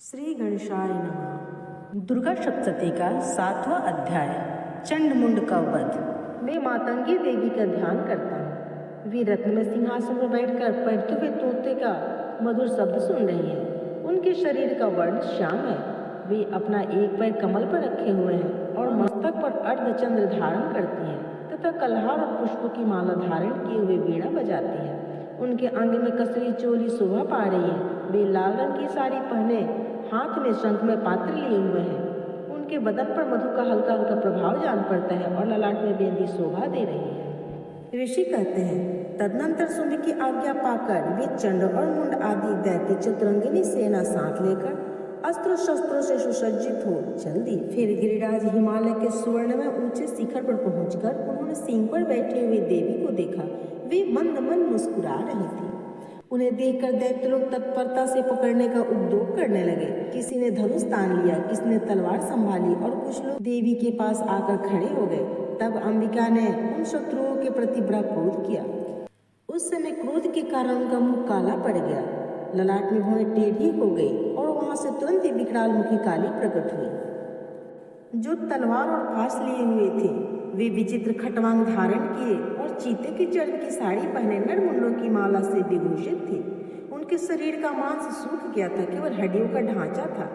श्री गणेशाय नमः। दुर्गा सप्तशती का 7वां अध्याय चंड मुंड का वध। मैं मातंगी देवी का ध्यान करता हूँ। वे रत्न में सिंहासन में बैठकर पढ़ते हुए तोते का मधुर शब्द सुन रही हैं। उनके शरीर का वर्ण श्याम है। वे अपना एक पैर कमल पर रखे हुए हैं और मस्तक पर अर्धचंद्र धारण करती हैं तथा कल्हार और पुष्पों की माला धारण किए हुए वीणा बजाती हैं। उनके अंग में कसरी चोली शोभा पा रही है। वे लाल रंग की साड़ी पहने हाथ में शंख में पात्र लिए हुए हैं। उनके बदन पर मधु का हल्का हल्का प्रभाव जान पड़ता है और ललाट में बेंदी शोभा दे रही है। ऋषि कहते हैं, तदनंतर सुंद की आज्ञा पाकर वे चंड और मुंड आदि दैत्य चतुरंगिनी सेना साथ लेकर अस्त्र शस्त्रों से सुसज्जित हो चल दी। फिर गिरिराज हिमालय के स्वर्ण में ऊंचे शिखर पर पहुंचकर उन्होंने सिंह पर बैठी हुई देवी को देखा। वे मंद मंद मुस्कुरा रही थी। उन्हें देखकर दैत्य लोग तत्परता से पकड़ने का उद्योग करने लगे। किसी ने धनुष तान लिया, किसी ने तलवार संभाली और कुछ लोग देवी के पास आकर खड़े हो गए। तब अंबिका ने उन शत्रुओं के प्रति बड़ा क्रोध किया। उस समय क्रोध के कारण उनका मुंह काला पड़ गया, ललाट में भौहें टेढ़ी हो गई और वहां से तुरंत ही विकराल मुखी काली प्रकट हुई। जो तलवार और फांस लिए हुए थे वे विचित्र खटवांग धारण किए और चीते की चर्म की साड़ी पहने नरमुंडों की माला से विभूषित थे। उनके शरीर का मांस सूख गया था, केवल हड्डियों का ढांचा था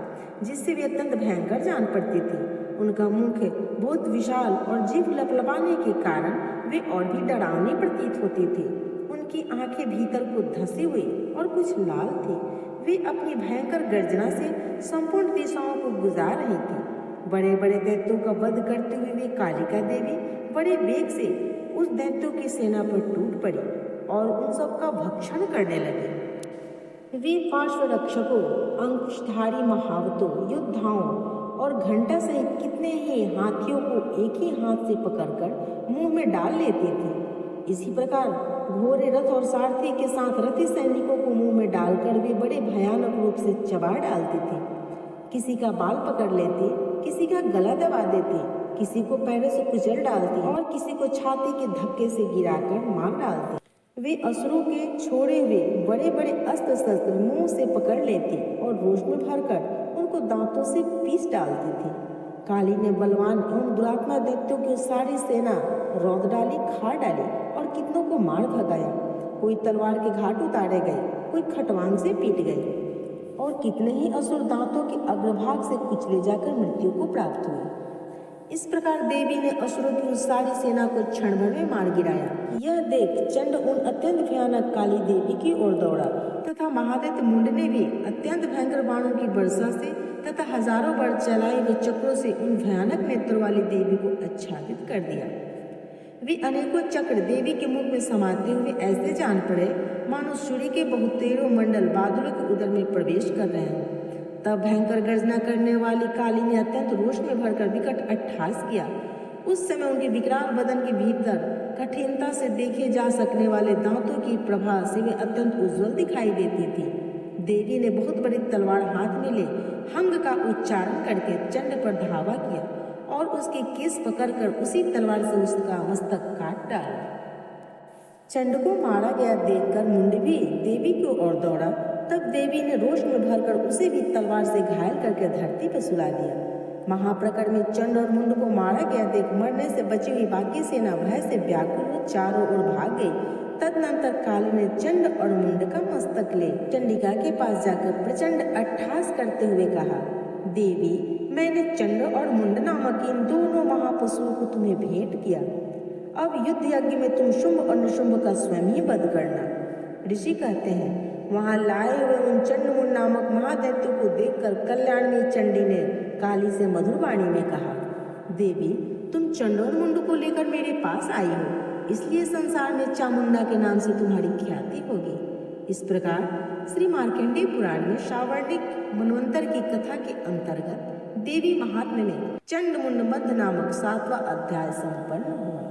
जिससे वे अत्यंत भयंकर जान पड़ती थी। उनका मुख बहुत विशाल और जीभ लपलपाने के कारण वे और भी डरावनी प्रतीत होती थी। उनकी आंखें भीतर को धसी हुई और कुछ लाल थी। वे अपनी भयंकर गर्जना से संपूर्ण दिशाओं को गुजार रही थी। बड़े बड़े दैत्यों का वध करते हुए वे कालिका देवी बड़े वेग से उस दैत्यों की सेना पर टूट पड़ी और उन सब का भक्षण करने लगे। वे पार्श्व रक्षकों, अंकुशधारी महावतों, योद्धाओं और घंटा सहित कितने ही हाथियों को एक ही हाथ से पकड़कर मुंह में डाल लेते थे। इसी प्रकार घोड़े, रथ और सारथी के साथ रथी सैनिकों को मुंह में डालकर वे बड़े भयानक रूप से चबा डालते थे। किसी का बाल पकड़ लेते, किसी का गला दबा देते, किसी को पैरों से कुचल डालते और किसी को छाती के धक्के से गिराकर मार डालते। वे असुरों के छोड़े हुए बड़े बड़े अस्त्र शस्त्र मुंह से पकड़ लेते और रोष में भरकर उनको दांतों से पीस डालती थी। काली ने बलवान एवं दुरात्मा दैत्यों की सारी सेना रौंद डाली, खा डाली और कितनों को मार भगाया। कोई तलवार के घाट उतारे गए, कोई खटवांग से पीट गए और कितने ही असुर दांतों के अग्रभाग से कुचले जाकर मृत्यु को प्राप्त हुए। इस प्रकार देवी ने असुरों की उस सारी सेना को क्षण भर में मार गिराया। यह देख चंड उन अत्यंत भयानक काली देवी की ओर दौड़ा तथा महादैत्य मुंड ने भी अत्यंत भयंकर बाणों की वर्षा से तथा हजारों बार चलाए हुए चक्रों से उन भयानक नेत्रों वाली देवी को आच्छादित कर दिया। वे अनेकों चक्र देवी के मुख में समाते हुए ऐसे जान पड़े मानो सूर्य के बहुतेरों मंडल बादलों के उदर में प्रवेश कर रहे हैं। तब भयंकर गर्जना करने वाली काली ने अत्यंत रोष में भरकर विकट अट्टहास किया। उस समय उनके विकराल बदन के भीतर कठिनता से देखे जा सकने वाले दांतों की प्रभा से वे अत्यंत उज्जवल दिखाई देती थी। देवी ने बहुत बड़ी तलवार हाथ में ले हंग का उच्चारण करके चंड पर धावा किया और उसके केस पकड़कर उसी तलवार से उसका मस्तक काट डाला। चंड को मारा गया देखकर मुंड भी देवी की ओर दौड़ा। तब देवी ने रोष में भरकर उसे भी तलवार से घायल करके धरती पर सुला दिया। महाप्रकट में चंड और मुंड को मारा गया देख मरने से बची हुई बाकी सेना भय से व्याकुल हो चारों ओर भाग गई। तदनंतर काली ने चंड और मुंड का मस्तक ले चंडिका के पास जाकर प्रचंड अट्टहास करते हुए कहा, देवी, मैंने चंड और मुंड नामक इन दोनों महापशुओं को तुम्हें भेंट किया। अब युद्ध यज्ञ में तुम शुंभ और निशुंभ का स्वयं ही वध करना। ऋषि कहते हैं, वहां लाए हुए उन चंड मुंड नामक महादैत्यों को देखकर कल्याणमयी चंडी ने काली से मधुर वाणी में कहा, देवी, तुम चंड और मुंड को लेकर मेरे पास आई हो, इसलिए संसार में चामुंडा के नाम से तुम्हारी ख्याति होगी। इस प्रकार श्री मार्कंडेय पुराण में सावर्णिक मनवंतर की कथा के अंतर्गत देवी महात्म्य में चंड मुंड वध नामक 7वां अध्याय संपन्न हुआ।